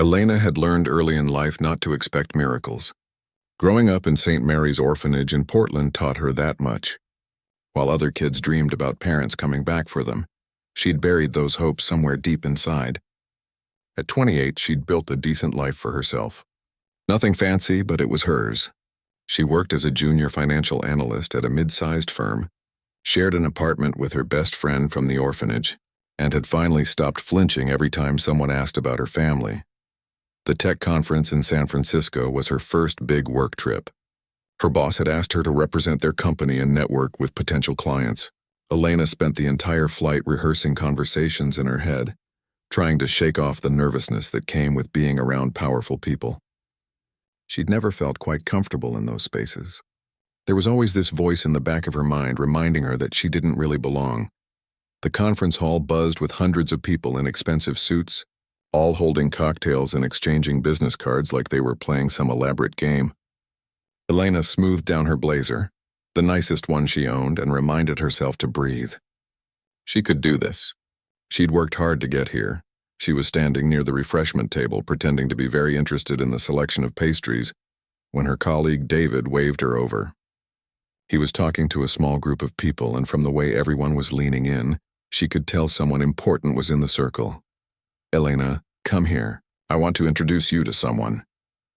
Elena had learned early in life not to expect miracles. Growing up in St. Mary's Orphanage in Portland taught her that much. While other kids dreamed about parents coming back for them, she'd buried those hopes somewhere deep inside. At 28, she'd built a decent life for herself. Nothing fancy, but it was hers. She worked as a junior financial analyst at a mid-sized firm, shared an apartment with her best friend from the orphanage, and had finally stopped flinching every time someone asked about her family. The tech conference in San Francisco was her first big work trip. Her boss had asked her to represent their company and network with potential clients. Elena spent the entire flight rehearsing conversations in her head, trying to shake off the nervousness that came with being around powerful people. She'd never felt quite comfortable in those spaces. There was always this voice in the back of her mind reminding her that she didn't really belong. The conference hall buzzed with hundreds of people in expensive suits, all holding cocktails and exchanging business cards like they were playing some elaborate game. Elena smoothed down her blazer, the nicest one she owned, and reminded herself to breathe. She could do this. She'd worked hard to get here. She was standing near the refreshment table, pretending to be very interested in the selection of pastries, when her colleague David waved her over. He was talking to a small group of people, and from the way everyone was leaning in, she could tell someone important was in the circle. "Elena, come here. I want to introduce you to someone,"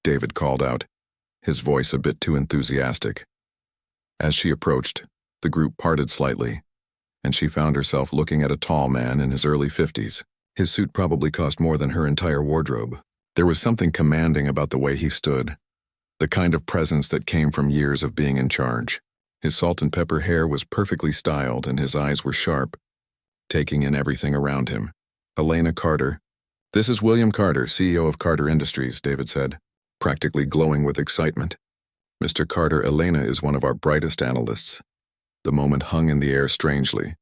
David called out, his voice a bit too enthusiastic. As she approached, the group parted slightly, and she found herself looking at a tall man in his early 50s. His suit probably cost more than her entire wardrobe. There was something commanding about the way he stood, the kind of presence that came from years of being in charge. His salt and pepper hair was perfectly styled, and his eyes were sharp, taking in everything around him. "Elena Carter." "This is William Carter, CEO of Carter Industries," David said, practically glowing with excitement. "Mr. Carter, Elena is one of our brightest analysts." The moment hung in the air strangely.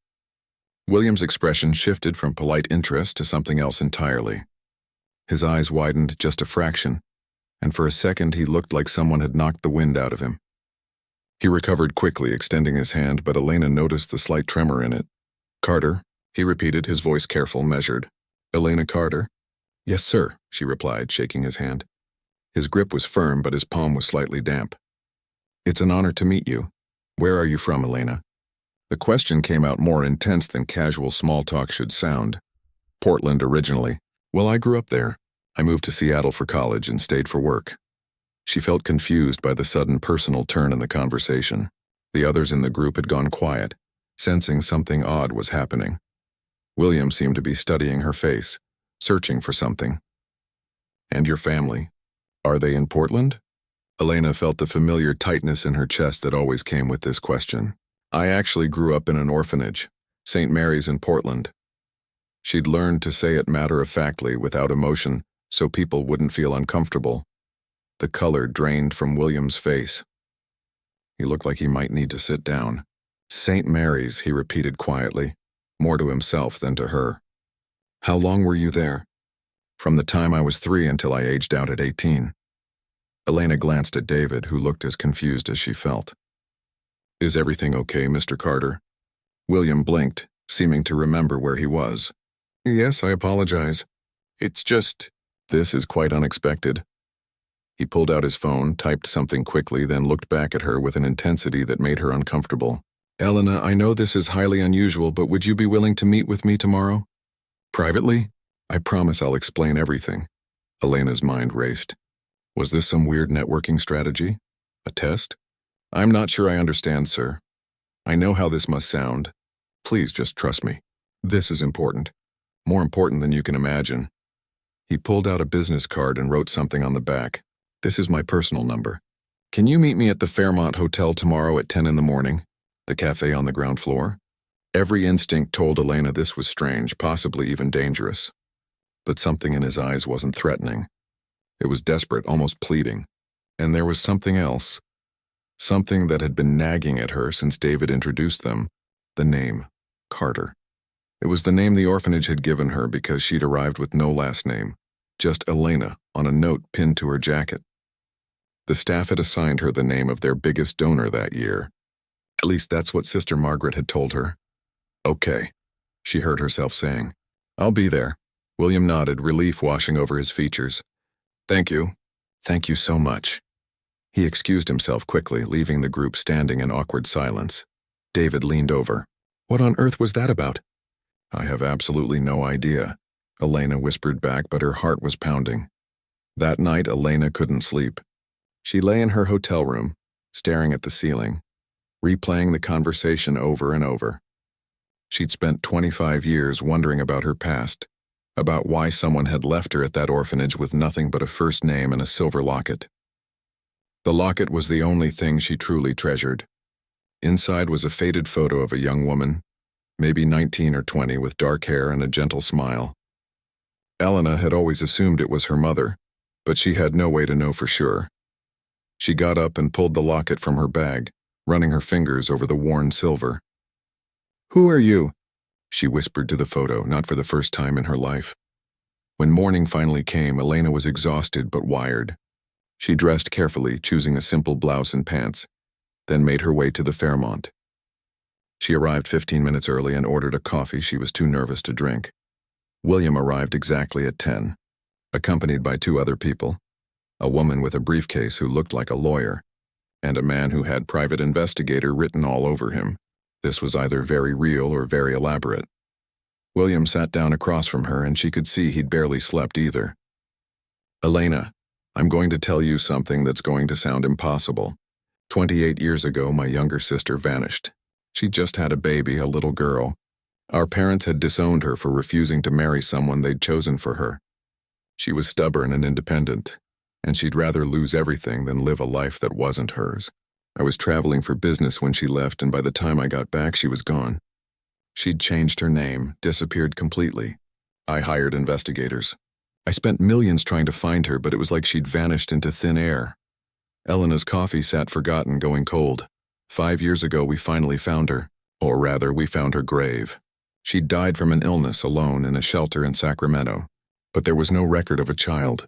William's expression shifted from polite interest to something else entirely. His eyes widened just a fraction, and for a second he looked like someone had knocked the wind out of him. He recovered quickly, extending his hand, but Elena noticed the slight tremor in it. "Carter," he repeated, his voice careful, measured. "Elena Carter?" "Yes, sir," she replied, shaking his hand. His grip was firm, but his palm was slightly damp. "It's an honor to meet you. Where are you from, Elena?" The question came out more intense than casual small talk should sound. "Portland originally. Well, I grew up there. I moved to Seattle for college and stayed for work." She felt confused by the sudden personal turn in the conversation. The others in the group had gone quiet, sensing something odd was happening. William seemed to be studying her face, searching for something. "And your family? Are they in Portland?" Elena felt the familiar tightness in her chest that always came with this question. "I actually grew up in an orphanage, St. Mary's in Portland." She'd learned to say it matter-of-factly, without emotion, so people wouldn't feel uncomfortable. The color drained from William's face. He looked like he might need to sit down. "St. Mary's," he repeated quietly, more to himself than to her. "How long were you there?" "From the time I was 3 until I aged out at 18. Elena glanced at David, who looked as confused as she felt. "Is everything okay, Mr. Carter?" William blinked, seeming to remember where he was. "Yes, I apologize. It's just, this is quite unexpected." He pulled out his phone, typed something quickly, then looked back at her with an intensity that made her uncomfortable. "Elena, I know this is highly unusual, but would you be willing to meet with me tomorrow? Privately? I promise I'll explain everything." Elena's mind raced. Was this some weird networking strategy? A test? "I'm not sure I understand, sir. I know how this must sound. Please just trust me. This is important. More important than you can imagine." He pulled out a business card and wrote something on the back. "This is my personal number. Can you meet me at the Fairmont Hotel tomorrow at 10 in the morning? The cafe on the ground floor?" Every instinct told Elena this was strange, possibly even dangerous. But something in his eyes wasn't threatening. It was desperate, almost pleading. And there was something else. Something that had been nagging at her since David introduced them. The name, Carter. It was the name the orphanage had given her because she'd arrived with no last name, just Elena on a note pinned to her jacket. The staff had assigned her the name of their biggest donor that year. At least that's what Sister Margaret had told her. "Okay," she heard herself saying. "I'll be there." William nodded, relief washing over his features. Thank you. Thank you so much. He excused himself quickly, leaving the group standing in awkward silence. David leaned over. What on earth was that about? I have absolutely no idea, Elena whispered back, but her heart was pounding. That night, Elena couldn't sleep. She lay in her hotel room, staring at the ceiling, replaying the conversation over and over. She'd spent 25 years wondering about her past, about why someone had left her at that orphanage with nothing but a first name and a silver locket. The locket was the only thing she truly treasured. Inside was a faded photo of a young woman, maybe 19 or 20, with dark hair and a gentle smile. Elena had always assumed it was her mother, but she had no way to know for sure. She got up and pulled the locket from her bag, running her fingers over the worn silver. Who are you? She whispered to the photo, not for the first time in her life. When morning finally came, Elena was exhausted but wired. She dressed carefully, choosing a simple blouse and pants, then made her way to the Fairmont. She arrived 15 minutes early and ordered a coffee she was too nervous to drink. William arrived exactly at 10, accompanied by 2 other people, a woman with a briefcase who looked like a lawyer, and a man who had private investigator written all over him. This was either very real or very elaborate. William sat down across from her, and she could see he'd barely slept either. Elena, I'm going to tell you something that's going to sound impossible. 28 years ago, my younger sister vanished. She just had a baby, a little girl. Our parents had disowned her for refusing to marry someone they'd chosen for her. She was stubborn and independent, and she'd rather lose everything than live a life that wasn't hers. I was traveling for business when she left, and by the time I got back, she was gone. She'd changed her name, disappeared completely. I hired investigators. I spent millions trying to find her, but it was like she'd vanished into thin air. Elena's coffee sat forgotten, going cold. 5 years ago, we finally found her. Or rather, we found her grave. She'd died from an illness alone in a shelter in Sacramento. But there was no record of a child.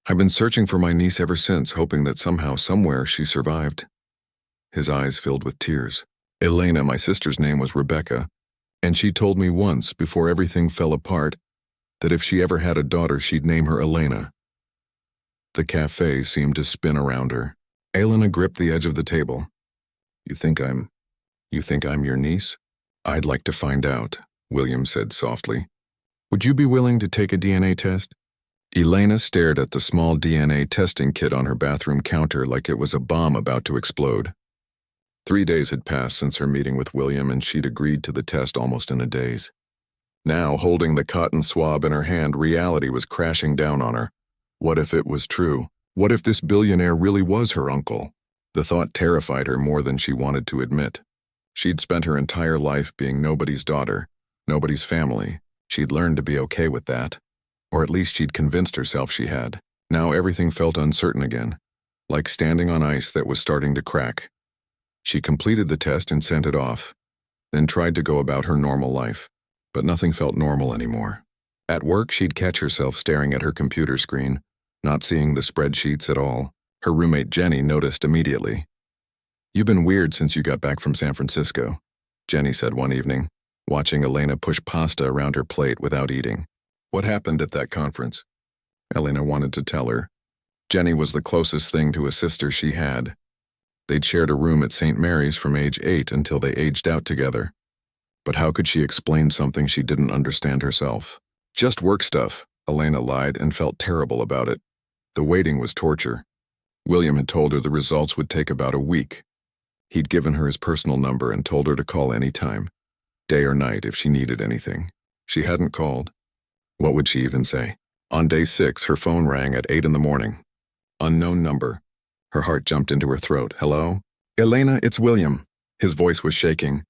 I've been searching for my niece ever since, hoping that somehow, somewhere, she survived. His eyes filled with tears. Elena, my sister's name was Rebecca, and she told me once, before everything fell apart, that if she ever had a daughter, she'd name her Elena. The cafe seemed to spin around her. Elena gripped the edge of the table. You think I'm your niece? I'd like to find out, William said softly. Would you be willing to take a DNA test? Elena stared at the small DNA testing kit on her bathroom counter like it was a bomb about to explode. 3 days had passed since her meeting with William, and she'd agreed to the test almost in a daze. Now, holding the cotton swab in her hand, reality was crashing down on her. What if it was true? What if this billionaire really was her uncle? The thought terrified her more than she wanted to admit. She'd spent her entire life being nobody's daughter, nobody's family. She'd learned to be okay with that. Or at least she'd convinced herself she had. Now everything felt uncertain again, like standing on ice that was starting to crack. She completed the test and sent it off, then tried to go about her normal life, but nothing felt normal anymore. At work, she'd catch herself staring at her computer screen, not seeing the spreadsheets at all. Her roommate Jenny noticed immediately. You've been weird since you got back from San Francisco, Jenny said one evening, watching Elena push pasta around her plate without eating. What happened at that conference? Elena wanted to tell her. Jenny was the closest thing to a sister she had. They'd shared a room at St. Mary's from age 8 until they aged out together. But how could she explain something she didn't understand herself? Just work stuff, Elena lied and felt terrible about it. The waiting was torture. William had told her the results would take about a week. He'd given her his personal number and told her to call any time, day or night, if she needed anything. She hadn't called. What would she even say? On day 6, her phone rang at 8 in the morning. Unknown number. Her heart jumped into her throat. Hello? Elena, it's William. His voice was shaking.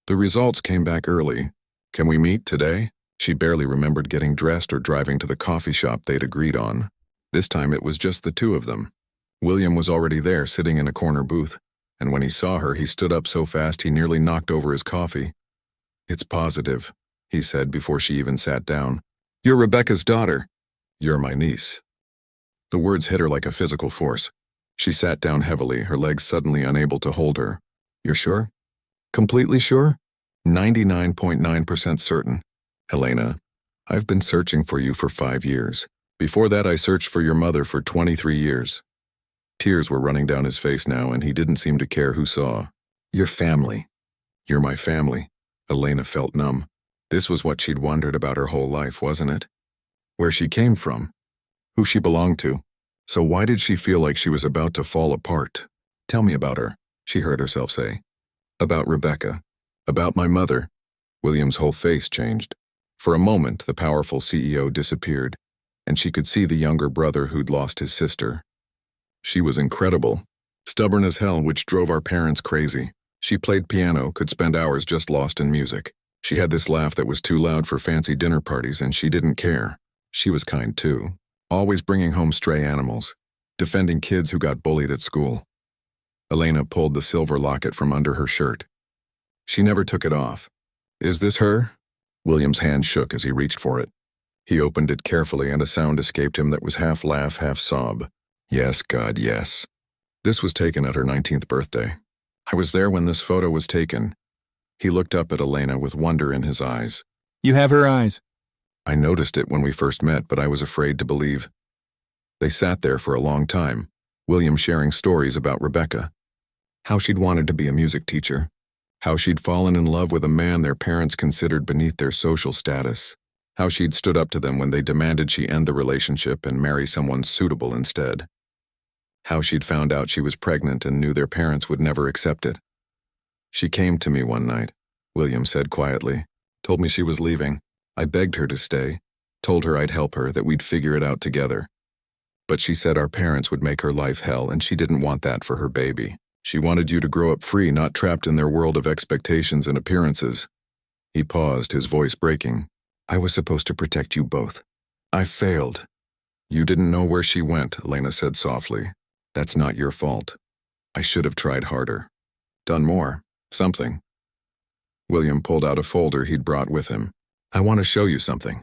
The results came back early. Can we meet today? She barely remembered getting dressed or driving to the coffee shop they'd agreed on. This time it was just the 2 of them. William was already there, sitting in a corner booth, and when he saw her, he stood up so fast he nearly knocked over his coffee. It's positive, he said before she even sat down. You're Rebecca's daughter. You're my niece. The words hit her like a physical force. She sat down heavily, her legs suddenly unable to hold her. You're sure? Completely sure? 99.9% certain. Helena, I've been searching for you for 5 years. Before that, I searched for your mother for 23 years. Tears were running down his face now, and he didn't seem to care who saw. Your family. You're my family. Elena felt numb. This was what she'd wondered about her whole life, wasn't it? Where she came from. Who she belonged to. So why did she feel like she was about to fall apart? Tell me about her, she heard herself say. About Rebecca. About my mother. William's whole face changed. For a moment, the powerful CEO disappeared, and she could see the younger brother who'd lost his sister. She was incredible. Stubborn as hell, which drove our parents crazy. She played piano, could spend hours just lost in music. She had this laugh that was too loud for fancy dinner parties, and she didn't care. She was kind too. Always bringing home stray animals. Defending kids who got bullied at school. Elena pulled the silver locket from under her shirt. She never took it off. Is this her? William's hand shook as he reached for it. He opened it carefully, and a sound escaped him that was half laugh, half sob. Yes, God, yes. This was taken at her 19th birthday. I was there when this photo was taken. He looked up at Elena with wonder in his eyes. You have her eyes. I noticed it when we first met, but I was afraid to believe. They sat there for a long time, William sharing stories about Rebecca. How she'd wanted to be a music teacher. How she'd fallen in love with a man their parents considered beneath their social status. How she'd stood up to them when they demanded she end the relationship and marry someone suitable instead. How she'd found out she was pregnant and knew their parents would never accept it. She came to me one night, William said quietly, told me she was leaving. I begged her to stay, told her I'd help her, that we'd figure it out together. But she said our parents would make her life hell, and she didn't want that for her baby. She wanted you to grow up free, not trapped in their world of expectations and appearances. He paused, his voice breaking. I was supposed to protect you both. I failed. You didn't know where she went, Elena said softly. That's not your fault. I should have tried harder. Done more. Something. William pulled out a folder he'd brought with him. I want to show you something.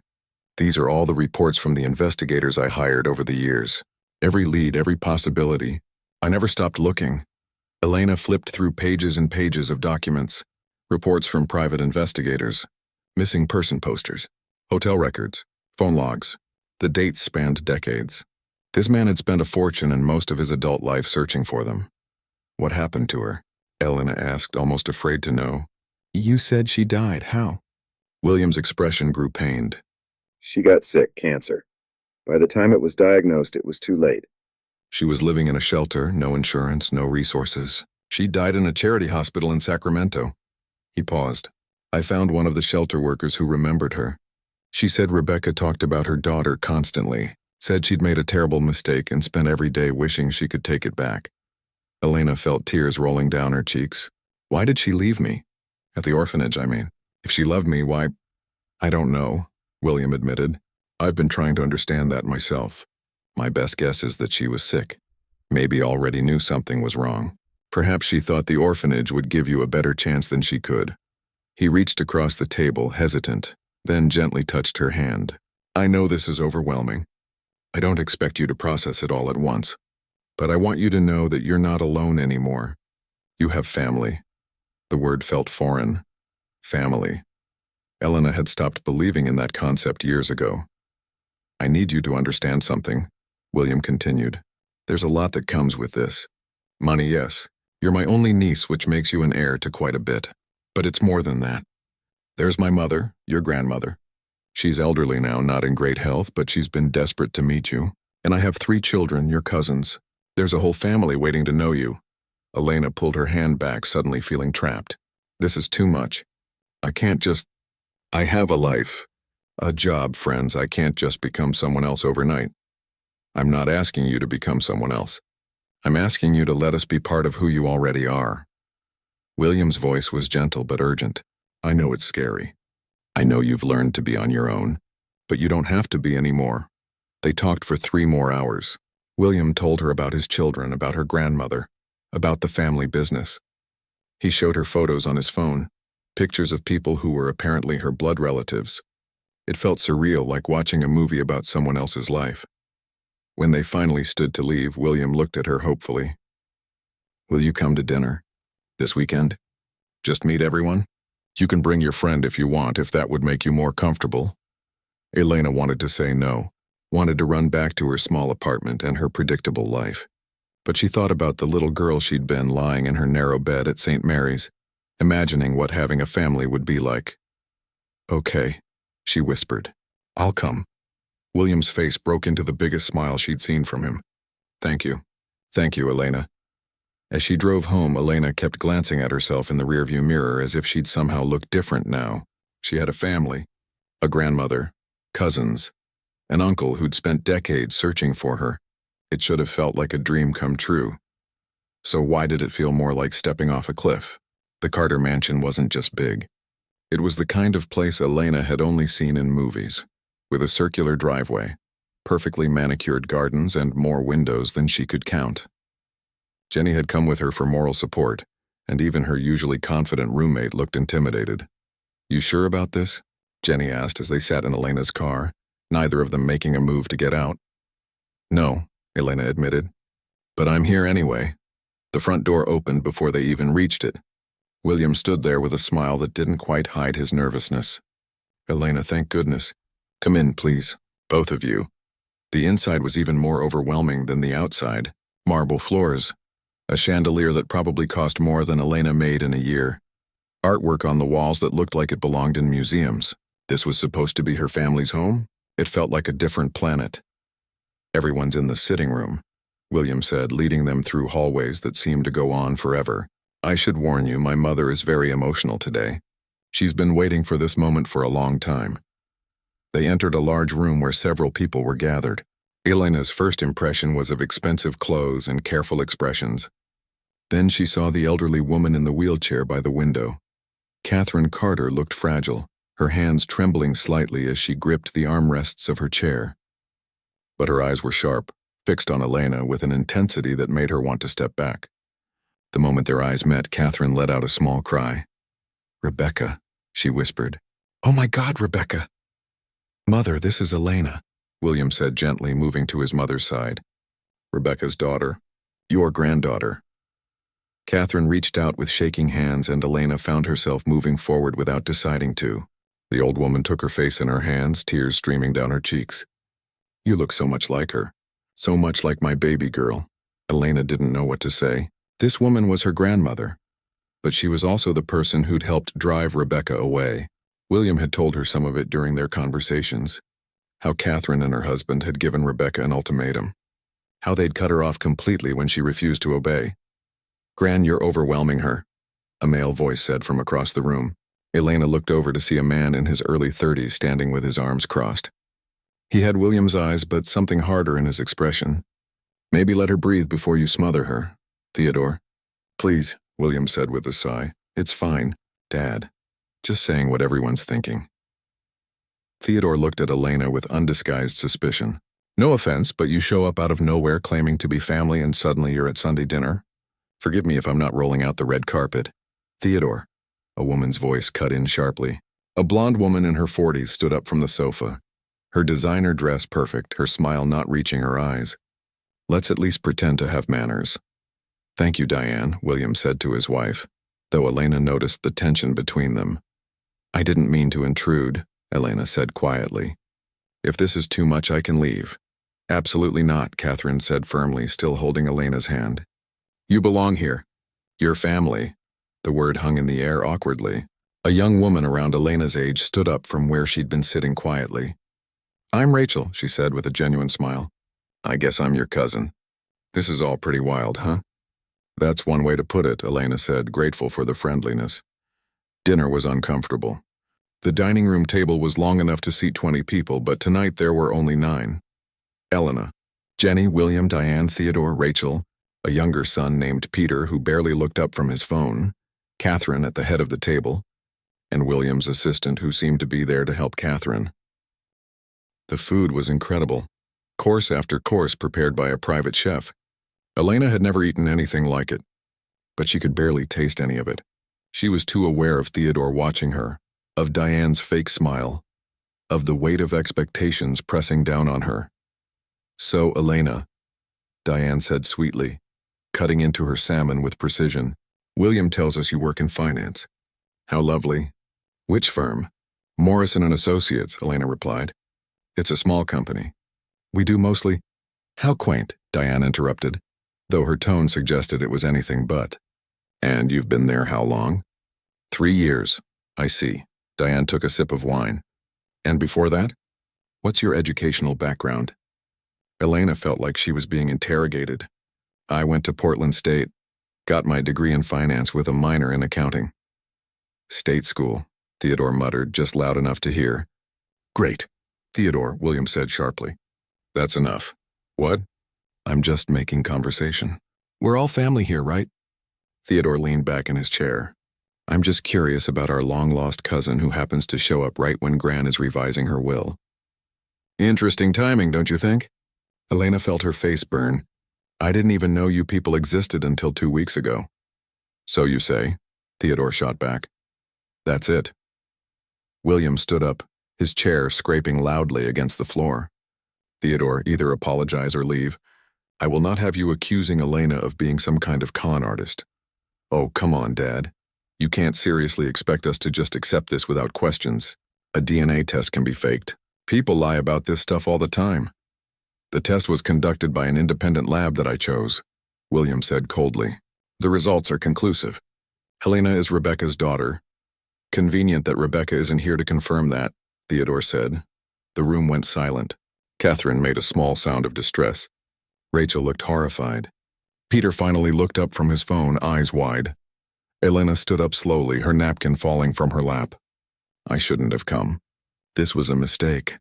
These are all the reports from the investigators I hired over the years. Every lead, every possibility. I never stopped looking. Elena flipped through pages and pages of documents. Reports from private investigators. Missing person posters. Hotel records. Phone logs. The dates spanned decades. This man had spent a fortune and most of his adult life searching for them. What happened to her? Elena asked, almost afraid to know. You said she died. How? William's expression grew pained. She got sick, cancer. By the time it was diagnosed, it was too late. She was living in a shelter, no insurance, no resources. She died in a charity hospital in Sacramento. He paused. I found one of the shelter workers who remembered her. She said Rebecca talked about her daughter constantly, said she'd made a terrible mistake and spent every day wishing she could take it back. Elena felt tears rolling down her cheeks. Why did she leave me? At the orphanage, I mean. If she loved me, why? I don't know, William admitted. I've been trying to understand that myself. My best guess is that she was sick. Maybe already knew something was wrong. Perhaps she thought the orphanage would give you a better chance than she could. He reached across the table, hesitant, then gently touched her hand. I know this is overwhelming. I don't expect you to process it all at once. But I want you to know that you're not alone anymore. You have family. The word felt foreign. Family. Elena had stopped believing in that concept years ago. I need you to understand something, William continued. There's a lot that comes with this. Money, yes. You're my only niece, which makes you an heir to quite a bit. But it's more than that. There's my mother, your grandmother. She's elderly now, not in great health, but she's been desperate to meet you. And I have 3 children, your cousins. There's a whole family waiting to know you. Elena pulled her hand back, suddenly feeling trapped. This is too much. I can't just... I have a life. A job, friends. I can't just become someone else overnight. I'm not asking you to become someone else. I'm asking you to let us be part of who you already are. William's voice was gentle but urgent. I know it's scary. I know you've learned to be on your own. But you don't have to be anymore. They talked for 3 more hours. William told her about his children, about her grandmother, about the family business. He showed her photos on his phone, pictures of people who were apparently her blood relatives. It felt surreal, like watching a movie about someone else's life. When they finally stood to leave, William looked at her hopefully. Will you come to dinner? This weekend? Just meet everyone? You can bring your friend if you want, if that would make you more comfortable. Elena wanted to say no, wanted to run back to her small apartment and her predictable life. But she thought about the little girl she'd been lying in her narrow bed at St. Mary's, imagining what having a family would be like. "Okay," she whispered. "I'll come." William's face broke into the biggest smile she'd seen from him. "Thank you. Thank you, Elena." As she drove home, Elena kept glancing at herself in the rearview mirror as if she'd somehow looked different now. She had a family, a grandmother, cousins, an uncle who'd spent decades searching for her. It should have felt like a dream come true. So why did it feel more like stepping off a cliff? The Carter mansion wasn't just big. It was the kind of place Elena had only seen in movies, with a circular driveway, perfectly manicured gardens, and more windows than she could count. Jenny had come with her for moral support, and even her usually confident roommate looked intimidated. "You sure about this?" Jenny asked as they sat in Elena's car, neither of them making a move to get out. "No," Elena admitted. "But I'm here anyway." The front door opened before they even reached it. William stood there with a smile that didn't quite hide his nervousness. "Elena, thank goodness. Come in, please. Both of you." The inside was even more overwhelming than the outside. Marble floors. A chandelier that probably cost more than Elena made in a year. Artwork on the walls that looked like it belonged in museums. This was supposed to be her family's home? It felt like a different planet. "Everyone's in the sitting room," William said, leading them through hallways that seemed to go on forever. "I should warn you, my mother is very emotional today. She's been waiting for this moment for a long time." They entered a large room where several people were gathered. Elena's first impression was of expensive clothes and careful expressions. Then she saw the elderly woman in the wheelchair by the window. Catherine Carter looked fragile, her hands trembling slightly as she gripped the armrests of her chair. But her eyes were sharp, fixed on Elena with an intensity that made her want to step back. The moment their eyes met, Catherine let out a small cry. "Rebecca," she whispered. "Oh my God, Rebecca!" "Mother, this is Elena," William said gently, moving to his mother's side. "Rebecca's daughter. Your granddaughter." Catherine reached out with shaking hands, and Elena found herself moving forward without deciding to. The old woman took her face in her hands, tears streaming down her cheeks. "You look so much like her. So much like my baby girl." Elena didn't know what to say. This woman was her grandmother, but she was also the person who'd helped drive Rebecca away. William had told her some of it during their conversations. How Catherine and her husband had given Rebecca an ultimatum. How they'd cut her off completely when she refused to obey. "Gran, you're overwhelming her," a male voice said from across the room. Elena looked over to see a man in his early 30s standing with his arms crossed. He had William's eyes, but something harder in his expression. "Maybe let her breathe before you smother her, Theodore." "Please," William said with a sigh. "It's fine, Dad. Just saying what everyone's thinking." Theodore looked at Elena with undisguised suspicion. "No offense, but you show up out of nowhere claiming to be family and suddenly you're at Sunday dinner? Forgive me if I'm not rolling out the red carpet." "Theodore," a woman's voice cut in sharply. A blonde woman in her 40s stood up from the sofa. Her designer dress perfect, her smile not reaching her eyes. "Let's at least pretend to have manners." "Thank you, Diane," William said to his wife, though Elena noticed the tension between them. "I didn't mean to intrude," Elena said quietly. "If this is too much, I can leave." "Absolutely not," Catherine said firmly, still holding Elena's hand. "You belong here. Your family." The word hung in the air awkwardly. A young woman around Elena's age stood up from where she'd been sitting quietly. "I'm Rachel," she said with a genuine smile. "I guess I'm your cousin. This is all pretty wild, huh?" "That's one way to put it," Elena said, grateful for the friendliness. Dinner was uncomfortable. The dining room table was long enough to seat 20 people, but tonight there were only 9. Elena, Jenny, William, Diane, Theodore, Rachel, a younger son named Peter who barely looked up from his phone, Catherine at the head of the table, and William's assistant who seemed to be there to help Catherine. The food was incredible. Course after course prepared by a private chef. Elena had never eaten anything like it, but she could barely taste any of it. She was too aware of Theodore watching her, of Diane's fake smile, of the weight of expectations pressing down on her. "So, Elena," Diane said sweetly, cutting into her salmon with precision, "William tells us you work in finance." "How lovely." "Which firm?" "Morrison and Associates," Elena replied. "It's a small company." We do mostly. How quaint, Diane interrupted, though her tone suggested it was anything but. And you've been there how long? 3 years. I see. Diane took a sip of wine. And before that? What's your educational background? Elena felt like she was being interrogated. I went to Portland State, got my degree in finance with a minor in accounting. State school, Theodore muttered, just loud enough to hear. Great, Theodore, William said sharply. That's enough. What? I'm just making conversation. We're all family here, right? Theodore leaned back in his chair. I'm just curious about our long-lost cousin who happens to show up right when Gran is revising her will. Interesting timing, don't you think? Elena felt her face burn. I didn't even know you people existed until 2 weeks ago. So you say, Theodore shot back. That's it. William stood up, his chair scraping loudly against the floor. Theodore, either apologize or leave. I will not have you accusing Elena of being some kind of con artist. Oh, come on, Dad. You can't seriously expect us to just accept this without questions. A DNA test can be faked. People lie about this stuff all the time. The test was conducted by an independent lab that I chose, William said coldly. The results are conclusive. Helena is Rebecca's daughter. Convenient that Rebecca isn't here to confirm that, Theodore said. The room went silent. Catherine made a small sound of distress. Rachel looked horrified. Peter finally looked up from his phone, eyes wide. Elena stood up slowly, her napkin falling from her lap. I shouldn't have come. This was a mistake.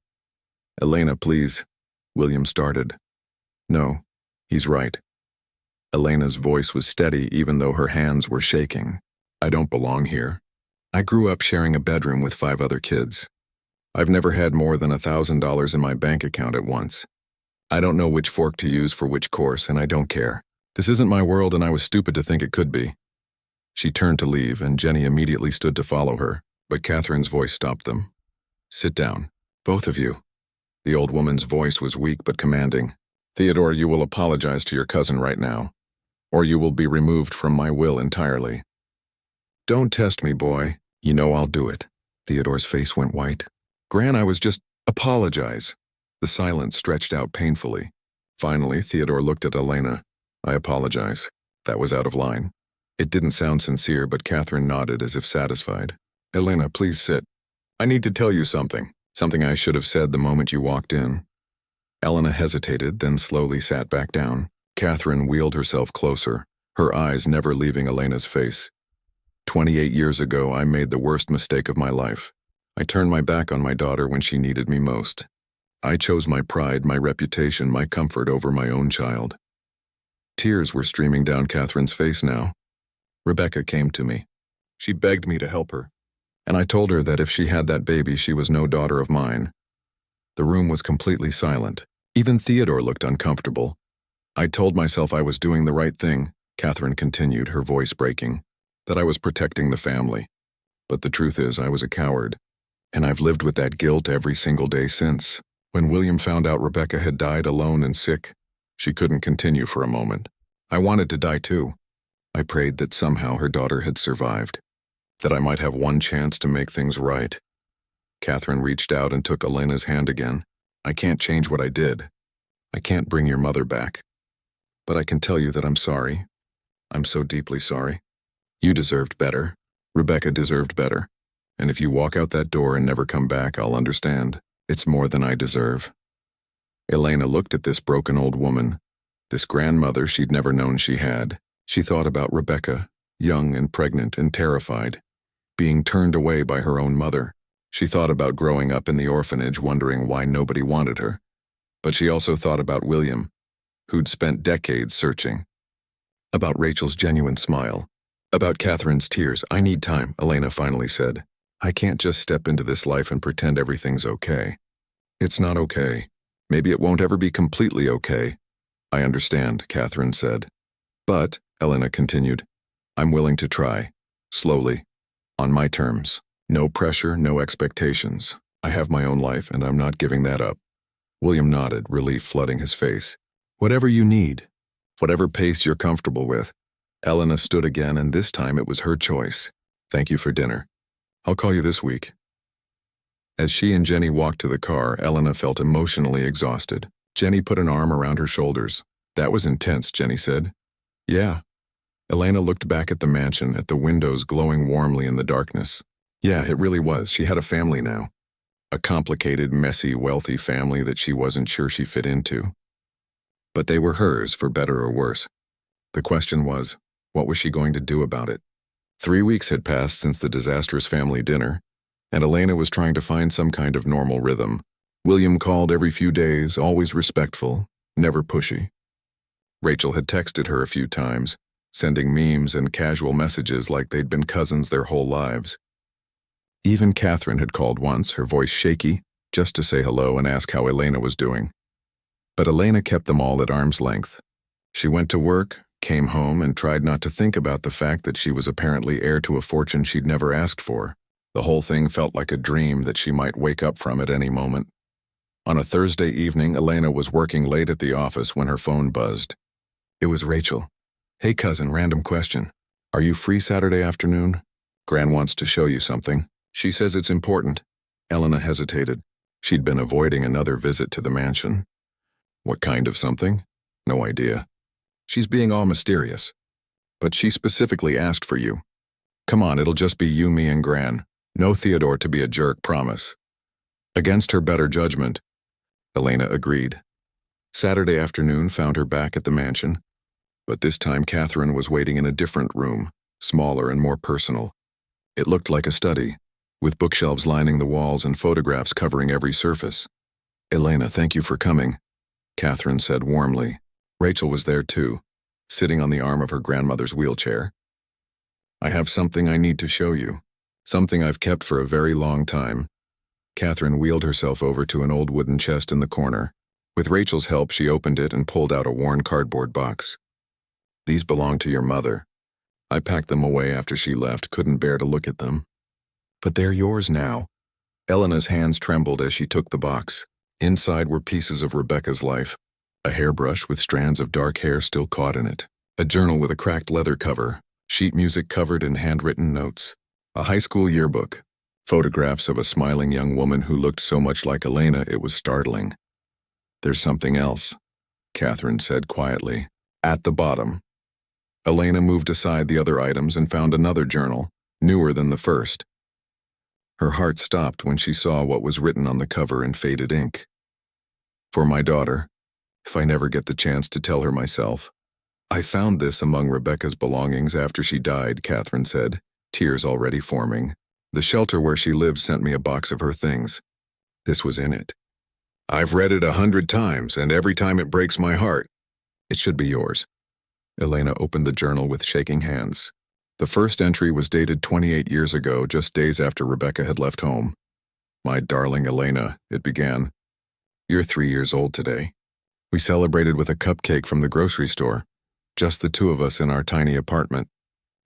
Elena, please. William started. No, he's right. Elena's voice was steady even though her hands were shaking. I don't belong here. I grew up sharing a bedroom with 5 other kids. I've never had more than $1,000 in my bank account at once. I don't know which fork to use for which course, and I don't care. This isn't my world, and I was stupid to think it could be. She turned to leave, and Jenny immediately stood to follow her, but Catherine's voice stopped them. Sit down, both of you. The old woman's voice was weak but commanding. Theodore, you will apologize to your cousin right now, or you will be removed from my will entirely. Don't test me, boy. You know I'll do it. Theodore's face went white. Gran, I was just... Apologize. The silence stretched out painfully. Finally, Theodore looked at Elena. I apologize. That was out of line. It didn't sound sincere, but Catherine nodded as if satisfied. Elena, please sit. I need to tell you something. Something I should have said the moment you walked in. Elena hesitated, then slowly sat back down. Catherine wheeled herself closer, her eyes never leaving Elena's face. 28 years ago, I made the worst mistake of my life. I turned my back on my daughter when she needed me most. I chose my pride, my reputation, my comfort over my own child. Tears were streaming down Catherine's face now. Rebecca came to me. She begged me to help her, and I told her that if she had that baby, she was no daughter of mine. The room was completely silent. Even Theodore looked uncomfortable. I told myself I was doing the right thing, Catherine continued, her voice breaking, that I was protecting the family. But the truth is, I was a coward, and I've lived with that guilt every single day since. When William found out Rebecca had died alone and sick, she couldn't continue for a moment. I wanted to die too. I prayed that somehow her daughter had survived, that I might have one chance to make things right. Catherine reached out and took Elena's hand again. I can't change what I did. I can't bring your mother back. But I can tell you that I'm sorry. I'm so deeply sorry. You deserved better. Rebecca deserved better. And if you walk out that door and never come back, I'll understand. It's more than I deserve. Elena looked at this broken old woman, this grandmother she'd never known she had. She thought about Rebecca, young and pregnant and terrified, being turned away by her own mother. She thought about growing up in the orphanage, wondering why nobody wanted her. But she also thought about William, who'd spent decades searching. About Rachel's genuine smile. About Catherine's tears. I need time, Elena finally said. I can't just step into this life and pretend everything's okay. It's not okay. Maybe it won't ever be completely okay. I understand, Catherine said. But, Elena continued, I'm willing to try. Slowly. On my terms. No pressure, no expectations. I have my own life, and I'm not giving that up. William nodded, relief flooding his face. Whatever you need. Whatever pace you're comfortable with. Elena stood again, and this time it was her choice. Thank you for dinner. I'll call you this week. As she and Jenny walked to the car, Elena felt emotionally exhausted. Jenny put an arm around her shoulders. That was intense, Jenny said. Yeah. Elena looked back at the mansion, at the windows glowing warmly in the darkness. Yeah, it really was. She had a family now. A complicated, messy, wealthy family that she wasn't sure she fit into. But they were hers, for better or worse. The question was, what was she going to do about it? 3 weeks had passed since the disastrous family dinner, and Elena was trying to find some kind of normal rhythm. William called every few days, always respectful, never pushy. Rachel had texted her a few times, sending memes and casual messages like they'd been cousins their whole lives. Even Catherine had called once, her voice shaky, just to say hello and ask how Elena was doing. But Elena kept them all at arm's length. She went to work, came home, and tried not to think about the fact that she was apparently heir to a fortune she'd never asked for. The whole thing felt like a dream that she might wake up from at any moment. On a Thursday evening, Elena was working late at the office when her phone buzzed. It was Rachel. Hey cousin, random question. Are you free Saturday afternoon? Gran wants to show you something. She says it's important. Elena hesitated. She'd been avoiding another visit to the mansion. What kind of something? No idea. She's being all mysterious. But she specifically asked for you. Come on, it'll just be you, me, and Gran. No Theodore to be a jerk, promise. Against her better judgment, Elena agreed. Saturday afternoon found her back at the mansion, but this time Catherine was waiting in a different room, smaller and more personal. It looked like a study, with bookshelves lining the walls and photographs covering every surface. Elena, thank you for coming, Catherine said warmly. Rachel was there too, sitting on the arm of her grandmother's wheelchair. I have something I need to show you, something I've kept for a very long time. Catherine wheeled herself over to an old wooden chest in the corner. With Rachel's help, she opened it and pulled out a worn cardboard box. These belong to your mother. I packed them away after she left, couldn't bear to look at them. But they're yours now. Elena's hands trembled as she took the box. Inside were pieces of Rebecca's life. A hairbrush with strands of dark hair still caught in it. A journal with a cracked leather cover. Sheet music covered in handwritten notes. A high school yearbook. Photographs of a smiling young woman who looked so much like Elena it was startling. There's something else, Catherine said quietly. At the bottom. Elena moved aside the other items and found another journal, newer than the first. Her heart stopped when she saw what was written on the cover in faded ink. For my daughter, if I never get the chance to tell her myself. I found this among Rebecca's belongings after she died, Catherine said, tears already forming. The shelter where she lived sent me a box of her things. This was in it. I've read it 100 times, and every time it breaks my heart. It should be yours. Elena opened the journal with shaking hands. The first entry was dated 28 years ago, just days after Rebecca had left home. My darling Elena, it began. You're 3 years old today. We celebrated with a cupcake from the grocery store. Just the two of us in our tiny apartment.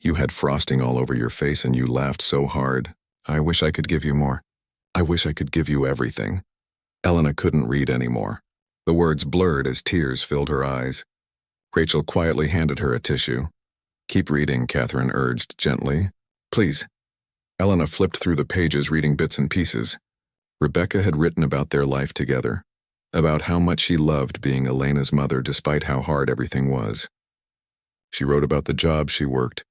You had frosting all over your face and you laughed so hard. I wish I could give you more. I wish I could give you everything. Elena couldn't read anymore. The words blurred as tears filled her eyes. Rachel quietly handed her a tissue. Keep reading, Catherine urged gently. Please. Elena flipped through the pages reading bits and pieces. Rebecca had written about their life together, about how much she loved being Elena's mother despite how hard everything was. She wrote about the jobs she worked,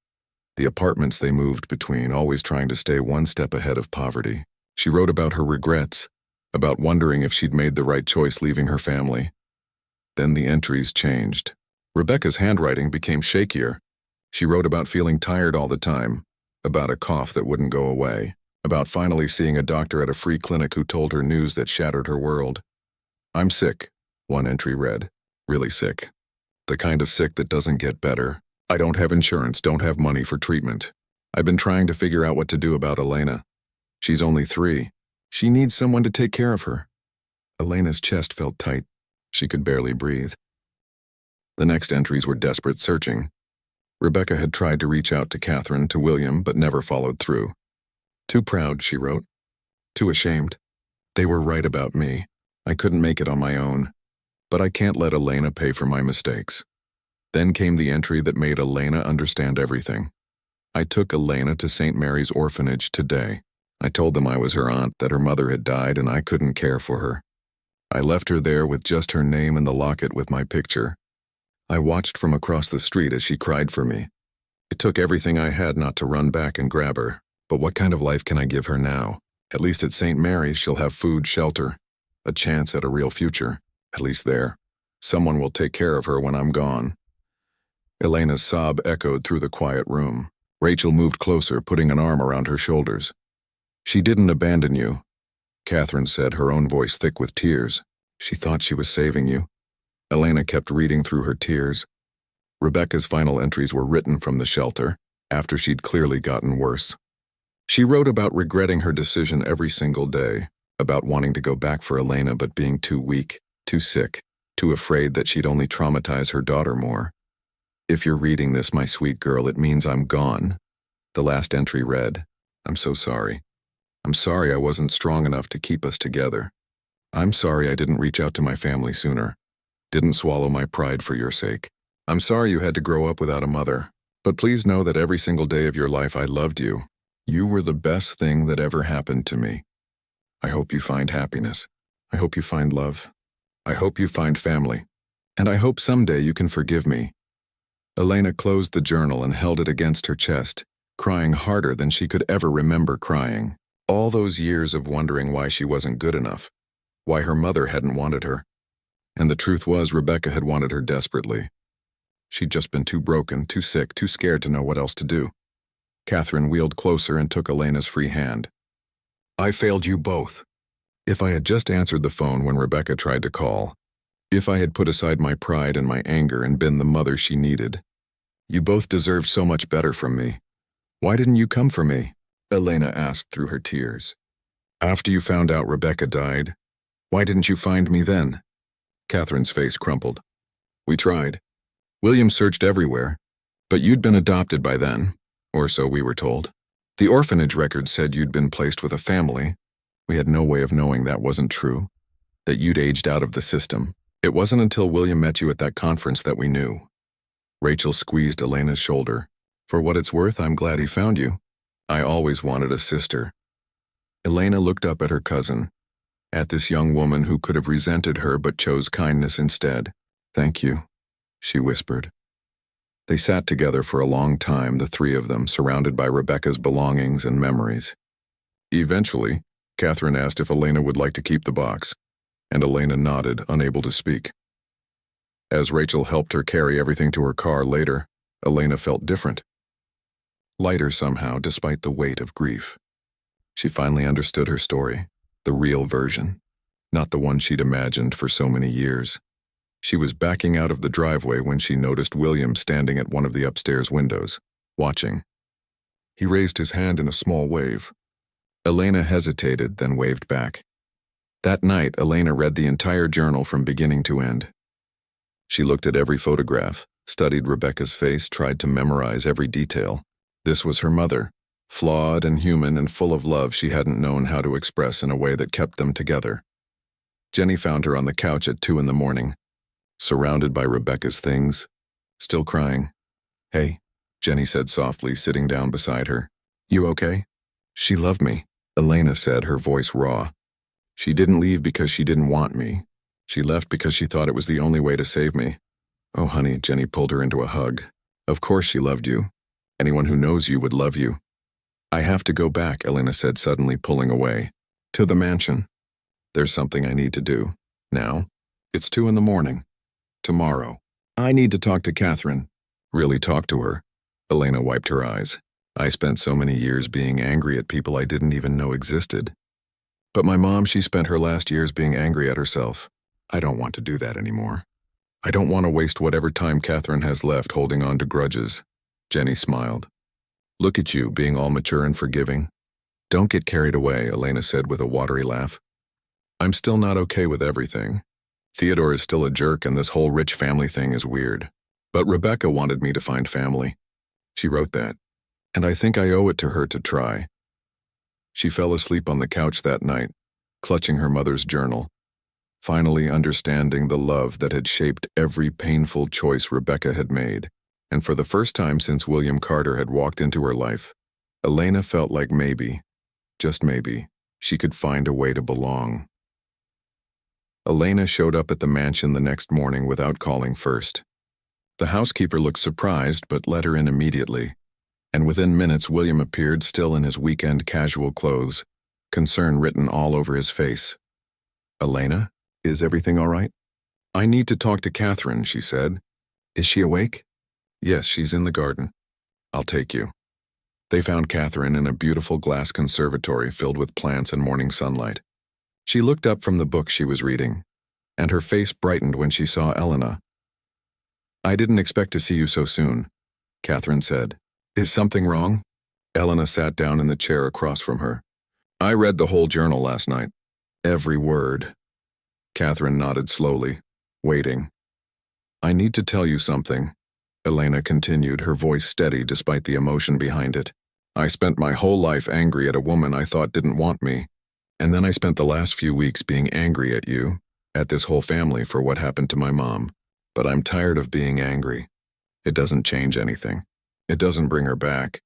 the apartments they moved between, always trying to stay one step ahead of poverty. She wrote about her regrets, about wondering if she'd made the right choice leaving her family. Then the entries changed. Rebecca's handwriting became shakier. She wrote about feeling tired all the time, about a cough that wouldn't go away, about finally seeing a doctor at a free clinic who told her news that shattered her world. I'm sick, one entry read. Really sick. The kind of sick that doesn't get better. I don't have insurance, don't have money for treatment. I've been trying to figure out what to do about Elena. She's only 3. She needs someone to take care of her. Elena's chest felt tight. She could barely breathe. The next entries were desperate searching. Rebecca had tried to reach out to Catherine, to William, but never followed through. Too proud, she wrote. Too ashamed. They were right about me. I couldn't make it on my own. But I can't let Elena pay for my mistakes. Then came the entry that made Elena understand everything. I took Elena to St. Mary's Orphanage today. I told them I was her aunt, that her mother had died and I couldn't care for her. I left her there with just her name and the locket with my picture. I watched from across the street as she cried for me. It took everything I had not to run back and grab her, but what kind of life can I give her now? At least at St. Mary's she'll have food, shelter, a chance at a real future. At least there. Someone will take care of her when I'm gone. Elena's sob echoed through the quiet room. Rachel moved closer, putting an arm around her shoulders. She didn't abandon you, Catherine said, her own voice thick with tears. She thought she was saving you. Elena kept reading through her tears. Rebecca's final entries were written from the shelter, after she'd clearly gotten worse. She wrote about regretting her decision every single day, about wanting to go back for Elena but being too weak, too sick, too afraid that she'd only traumatize her daughter more. If you're reading this, my sweet girl, it means I'm gone. The last entry read, I'm so sorry. I'm sorry I wasn't strong enough to keep us together. I'm sorry I didn't reach out to my family sooner. Didn't swallow my pride for your sake. I'm sorry you had to grow up without a mother. But please know that every single day of your life I loved you. You were the best thing that ever happened to me. I hope you find happiness. I hope you find love. I hope you find family. And I hope someday you can forgive me. Elena closed the journal and held it against her chest, crying harder than she could ever remember crying. All those years of wondering why she wasn't good enough, why her mother hadn't wanted her. And the truth was, Rebecca had wanted her desperately. She'd just been too broken, too sick, too scared to know what else to do. Catherine wheeled closer and took Elena's free hand. I failed you both. If I had just answered the phone when Rebecca tried to call, if I had put aside my pride and my anger and been the mother she needed, you both deserved so much better from me. Why didn't you come for me? Elena asked through her tears. After you found out Rebecca died, why didn't you find me then? Catherine's face crumpled. We tried. William searched everywhere, but you'd been adopted by then, or so we were told. The orphanage records said you'd been placed with a family. We had no way of knowing that wasn't true, that you'd aged out of the system. It wasn't until William met you at that conference that we knew. Rachel squeezed Elena's shoulder. For what it's worth, I'm glad he found you. I always wanted a sister. Elena looked up at her cousin, at this young woman who could have resented her but chose kindness instead. Thank you, she whispered. They sat together for a long time, the three of them, surrounded by Rebecca's belongings and memories. Eventually, Catherine asked if Elena would like to keep the box, and Elena nodded, unable to speak. As Rachel helped her carry everything to her car later, Elena felt different. Lighter somehow, despite the weight of grief. She finally understood her story, the real version, not the one she'd imagined for so many years. She was backing out of the driveway when she noticed William standing at one of the upstairs windows, watching. He raised his hand in a small wave. Elena hesitated, then waved back. That night, Elena read the entire journal from beginning to end. She looked at every photograph, studied Rebecca's face, tried to memorize every detail. This was her mother, flawed and human and full of love she hadn't known how to express in a way that kept them together. Jenny found her on the couch at 2 a.m, surrounded by Rebecca's things, still crying. Hey, Jenny said softly, sitting down beside her. You okay? She loved me, Elena said, her voice raw. She didn't leave because she didn't want me. She left because she thought it was the only way to save me. Oh, honey, Jenny pulled her into a hug. Of course she loved you. Anyone who knows you would love you. I have to go back, Elena said, suddenly pulling away. To the mansion. There's something I need to do. Now? It's 2 a.m. Tomorrow. I need to talk to Catherine. Really talk to her. Elena wiped her eyes. I spent so many years being angry at people I didn't even know existed. But my mom, she spent her last years being angry at herself. I don't want to do that anymore. I don't want to waste whatever time Catherine has left holding on to grudges. Jenny smiled. Look at you, being all mature and forgiving. Don't get carried away, Elena said with a watery laugh. I'm still not okay with everything. Theodore is still a jerk and this whole rich family thing is weird. But Rebecca wanted me to find family. She wrote that. And I think I owe it to her to try. She fell asleep on the couch that night, clutching her mother's journal, finally understanding the love that had shaped every painful choice Rebecca had made. And for the first time since William Carter had walked into her life, Elena felt like maybe, just maybe, she could find a way to belong. Elena showed up at the mansion the next morning without calling first. The housekeeper looked surprised but let her in immediately, and within minutes William appeared still in his weekend casual clothes, concern written all over his face. "Elena, is everything all right?" "I need to talk to Catherine," she said. "Is she awake?" "Yes, she's in the garden. I'll take you." They found Catherine in a beautiful glass conservatory filled with plants and morning sunlight. She looked up from the book she was reading, and her face brightened when she saw Elena. "I didn't expect to see you so soon," Catherine said. "Is something wrong?" Elena sat down in the chair across from her. "I read the whole journal last night. Every word." Catherine nodded slowly, waiting. "I need to tell you something," Elena continued, her voice steady despite the emotion behind it. "I spent my whole life angry at a woman I thought didn't want me, and then I spent the last few weeks being angry at you, at this whole family for what happened to my mom. But I'm tired of being angry. It doesn't change anything. It doesn't bring her back.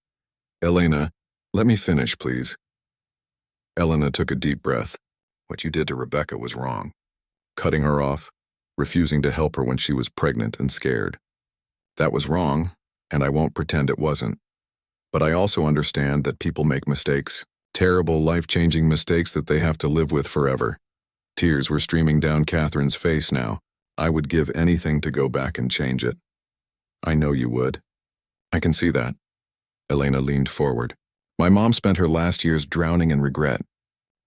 Elena, let me finish, please." Elena took a deep breath. What you did to Rebecca was wrong. Cutting her off, refusing to help her when she was pregnant and scared. That was wrong, and I won't pretend it wasn't. But I also understand that people make mistakes, terrible, life-changing mistakes that they have to live with forever. Tears were streaming down Catherine's face now. "I would give anything to go back and change it." "I know you would. I can see that." Elena leaned forward. "My mom spent her last years drowning in regret.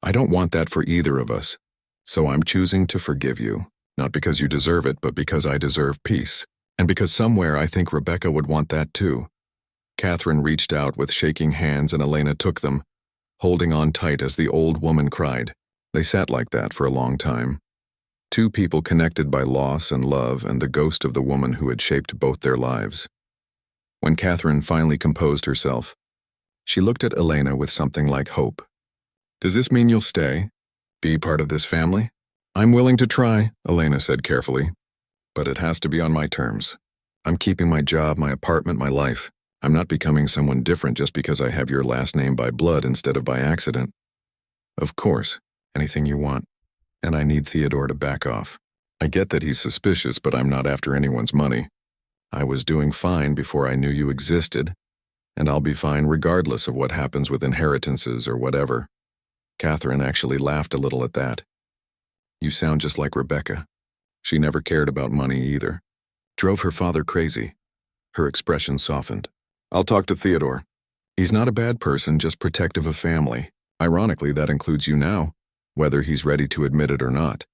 I don't want that for either of us. So I'm choosing to forgive you, not because you deserve it, but because I deserve peace. And because somewhere I think Rebecca would want that too." Catherine reached out with shaking hands and Elena took them, holding on tight as the old woman cried. They sat like that for a long time. Two people connected by loss and love and the ghost of the woman who had shaped both their lives. When Catherine finally composed herself, she looked at Elena with something like hope. "Does this mean you'll stay? Be part of this family?" "I'm willing to try," Elena said carefully. "But it has to be on my terms. I'm keeping my job, my apartment, my life. I'm not becoming someone different just because I have your last name by blood instead of by accident." "Of course, anything you want. And I need Theodore to back off. I get that he's suspicious, but I'm not after anyone's money. I was doing fine before I knew you existed, and I'll be fine regardless of what happens with inheritances or whatever." Catherine actually laughed a little at that. "You sound just like Rebecca. She never cared about money either. Drove her father crazy." Her expression softened. "I'll talk to Theodore. He's not a bad person, just protective of family. Ironically, that includes you now, whether he's ready to admit it or not."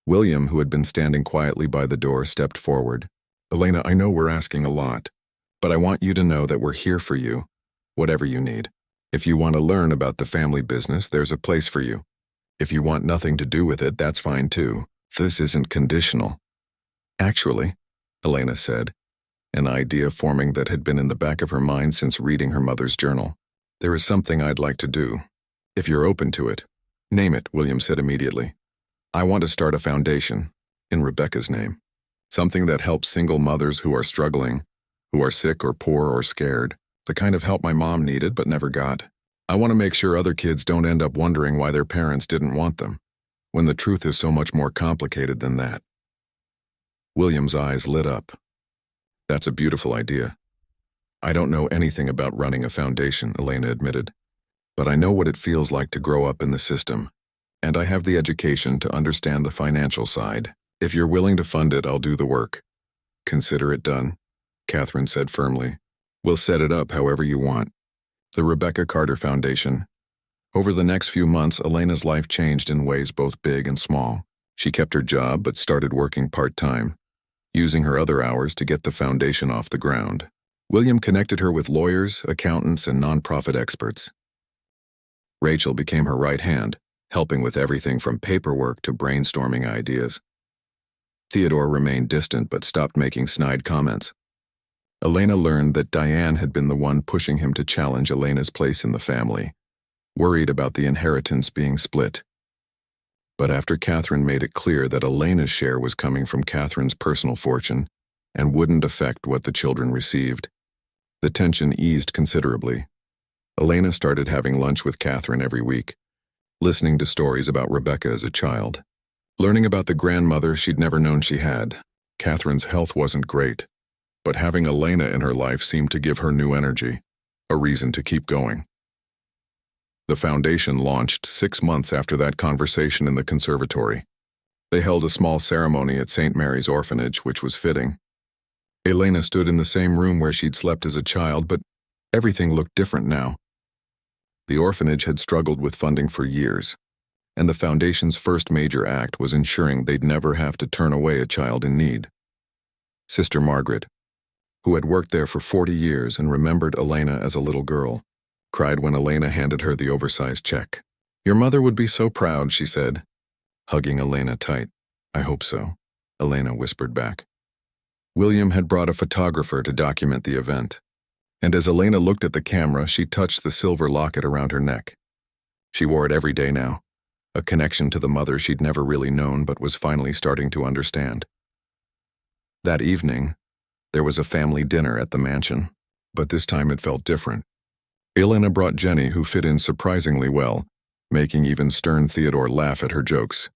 William, who had been standing quietly by the door, stepped forward. "Elena, I know we're asking a lot, but I want you to know that we're here for you, whatever you need. If you want to learn about the family business, there's a place for you. If you want nothing to do with it, that's fine too. This isn't conditional." "Actually," Elena said, an idea forming that had been in the back of her mind since reading her mother's journal, "there is something I'd like to do. If you're open to it." "Name it," William said immediately. "I want to start a foundation, in Rebecca's name. Something that helps single mothers who are struggling, who are sick or poor or scared. The kind of help my mom needed but never got. I want to make sure other kids don't end up wondering why their parents didn't want them, when the truth is so much more complicated than that." William's eyes lit up. "That's a beautiful idea. I don't know anything about running a foundation," Elena admitted. "But I know what it feels like to grow up in the system, and I have the education to understand the financial side. If you're willing to fund it, I'll do the work." "Consider it done," Catherine said firmly. "We'll set it up however you want." The Rebecca Carter Foundation. Over the next few months, Elena's life changed in ways both big and small. She kept her job but started working part-time, using her other hours to get the foundation off the ground. William connected her with lawyers, accountants, and nonprofit experts. Rachel became her right hand, helping with everything from paperwork to brainstorming ideas. Theodore remained distant but stopped making snide comments. Elena learned that Diane had been the one pushing him to challenge Elena's place in the family, worried about the inheritance being split. But after Catherine made it clear that Elena's share was coming from Catherine's personal fortune and wouldn't affect what the children received, the tension eased considerably. Elena started having lunch with Catherine every week, listening to stories about Rebecca as a child. Learning about the grandmother she'd never known she had. Catherine's health wasn't great, but having Elena in her life seemed to give her new energy, a reason to keep going. The foundation launched 6 months after that conversation in the conservatory. They held a small ceremony at St. Mary's Orphanage, which was fitting. Elena stood in the same room where she'd slept as a child, but everything looked different now. The orphanage had struggled with funding for years, and the foundation's first major act was ensuring they'd never have to turn away a child in need. Sister Margaret, who had worked there for 40 years and remembered Elena as a little girl, cried when Elena handed her the oversized check. "Your mother would be so proud," she said, hugging Elena tight. "I hope so," Elena whispered back. William had brought a photographer to document the event, and as Elena looked at the camera, she touched the silver locket around her neck. She wore it every day now, a connection to the mother she'd never really known but was finally starting to understand. That evening, there was a family dinner at the mansion, but this time it felt different. Elena brought Jenny, who fit in surprisingly well, making even stern Theodore laugh at her jokes.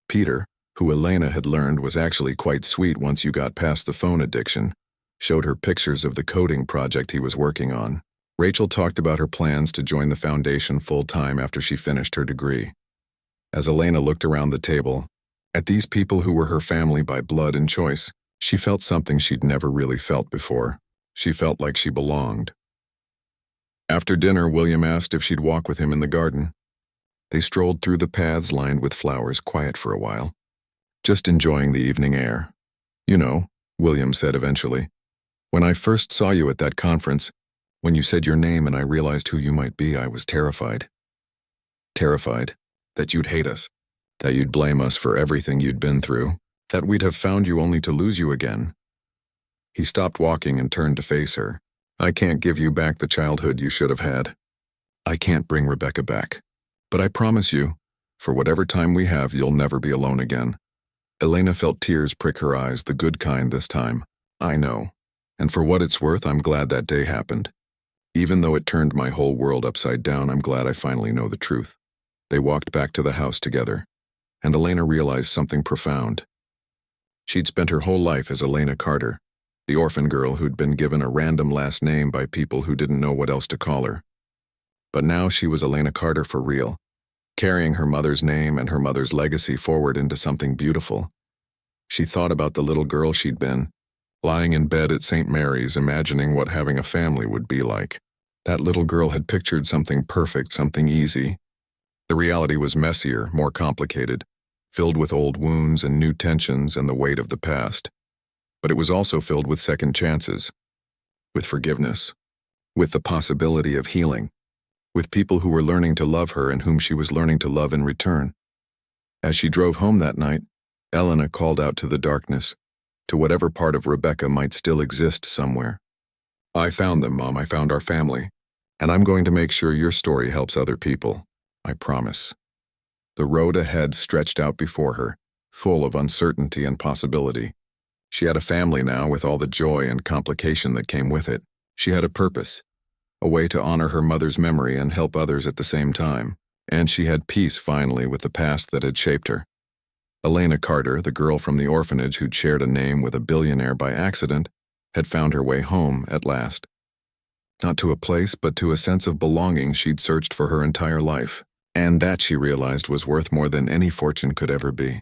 Peter, who Elena had learned was actually quite sweet once you got past the phone addiction, showed her pictures of the coding project he was working on. Rachel talked about her plans to join the foundation full-time after she finished her degree. As Elena looked around the table, at these people who were her family by blood and choice, she felt something she'd never really felt before. She felt like she belonged. After dinner, William asked if she'd walk with him in the garden. They strolled through the paths lined with flowers, quiet for a while, just enjoying the evening air. "You know," William said eventually, "when I first saw you at that conference, when you said your name and I realized who you might be, I was terrified. Terrified that you'd hate us, that you'd blame us for everything you'd been through, that we'd have found you only to lose you again." He stopped walking and turned to face her. "I can't give you back the childhood you should have had. I can't bring Rebecca back. But I promise you, for whatever time we have, you'll never be alone again." Elena felt tears prick her eyes, the good kind this time. "I know. And for what it's worth, I'm glad that day happened. Even though it turned my whole world upside down, I'm glad I finally know the truth." They walked back to the house together, and Elena realized something profound. She'd spent her whole life as Elena Carter, the orphan girl who'd been given a random last name by people who didn't know what else to call her. But now she was Elena Carter for real, carrying her mother's name and her mother's legacy forward into something beautiful. She thought about the little girl she'd been, lying in bed at St. Mary's, imagining what having a family would be like. That little girl had pictured something perfect, something easy. The reality was messier, more complicated, filled with old wounds and new tensions and the weight of the past. But it was also filled with second chances, with forgiveness, with the possibility of healing, with people who were learning to love her and whom she was learning to love in return. As she drove home that night, Elena called out to the darkness, to whatever part of Rebecca might still exist somewhere. "I found them, Mom. I found our family. And I'm going to make sure your story helps other people. I promise." The road ahead stretched out before her, full of uncertainty and possibility. She had a family now with all the joy and complication that came with it. She had a purpose, a way to honor her mother's memory and help others at the same time. And she had peace finally with the past that had shaped her. Elena Carter, the girl from the orphanage who'd shared a name with a billionaire by accident, had found her way home at last. Not to a place, but to a sense of belonging she'd searched for her entire life. And that, she realized, was worth more than any fortune could ever be.